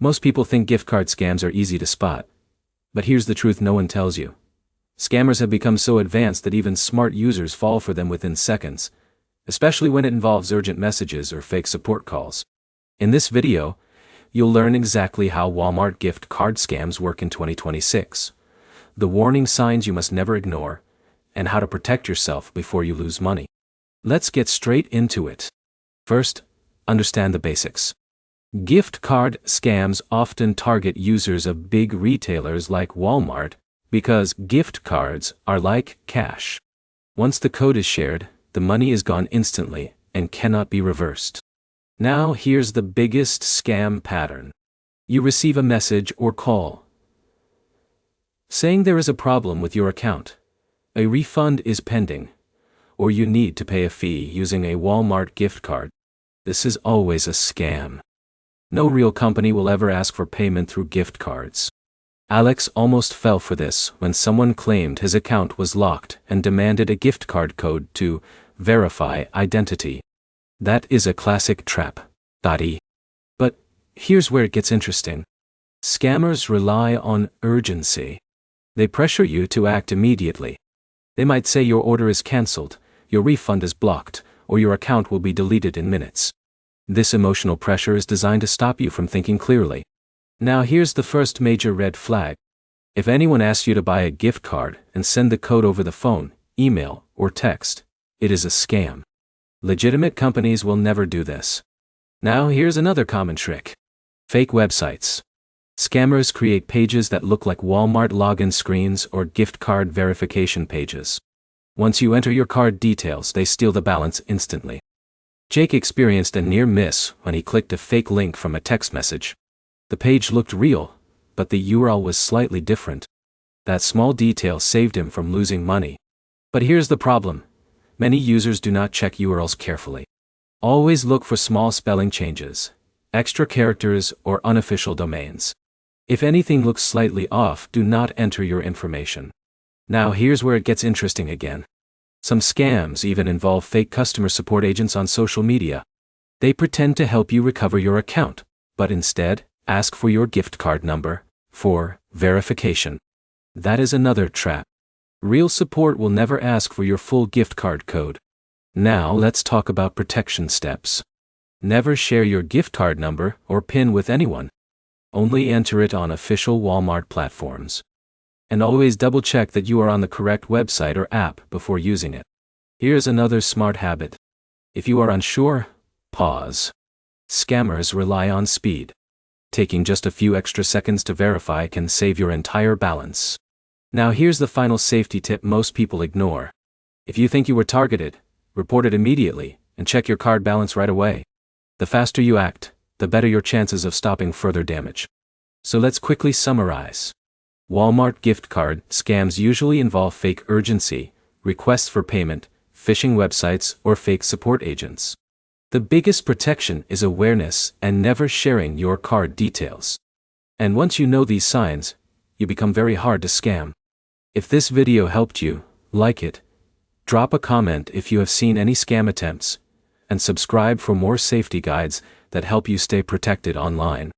Most people think gift card scams are easy to spot. But here's the truth no one tells you. Scammers have become so advanced that even smart users fall for them within seconds, especially when it involves urgent messages or fake support calls. In this video, you'll learn exactly how Walmart gift card scams work in 2026, the warning signs you must never ignore, and how to protect yourself before you lose money. Let's get straight into it. First, understand the basics. Gift card scams often target users of big retailers like Walmart because gift cards are like cash. Once the code is shared, the money is gone instantly and cannot be reversed. Now here's the biggest scam pattern. You receive a message or call saying there is a problem with your account, a refund is pending, or you need to pay a fee using a Walmart gift card. This is always a scam. No real company will ever ask for payment through gift cards. Alex almost fell for this when someone claimed his account was locked and demanded a gift card code to verify identity. That is a classic trap. But here's where it gets interesting. Scammers rely on urgency. They pressure you to act immediately. They might say your order is cancelled, your refund is blocked, or your account will be deleted in minutes. This emotional pressure is designed to stop you from thinking clearly. Now here's the first major red flag. If anyone asks you to buy a gift card and send the code over the phone, email, or text, it is a scam. Legitimate companies will never do this. Now here's another common trick. Fake websites. Scammers create pages that look like Walmart login screens or gift card verification pages. Once you enter your card details, they steal the balance instantly. Jake experienced a near miss when he clicked a fake link from a text message. The page looked real, but the URL was slightly different. That small detail saved him from losing money. But here's the problem. Many users do not check URLs carefully. Always look for small spelling changes, extra characters, or unofficial domains. If anything looks slightly off, do not enter your information. Now here's where it gets interesting again. Some scams even involve fake customer support agents on social media. They pretend to help you recover your account, but instead, ask for your gift card number for verification. That is another trap. Real support will never ask for your full gift card code. Now let's talk about protection steps. Never share your gift card number or PIN with anyone. Only enter it on official Walmart platforms. And always double-check that you are on the correct website or app before using it. Here's another smart habit. If you are unsure, pause. Scammers rely on speed. Taking just a few extra seconds to verify can save your entire balance. Now here's the final safety tip most people ignore. If you think you were targeted, report it immediately and check your card balance right away. The faster you act, the better your chances of stopping further damage. So let's quickly summarize. Walmart gift card scams usually involve fake urgency, requests for payment, phishing websites, or fake support agents. The biggest protection is awareness and never sharing your card details. And once you know these signs, you become very hard to scam. If this video helped you, like it, drop a comment if you have seen any scam attempts, and subscribe for more safety guides that help you stay protected online.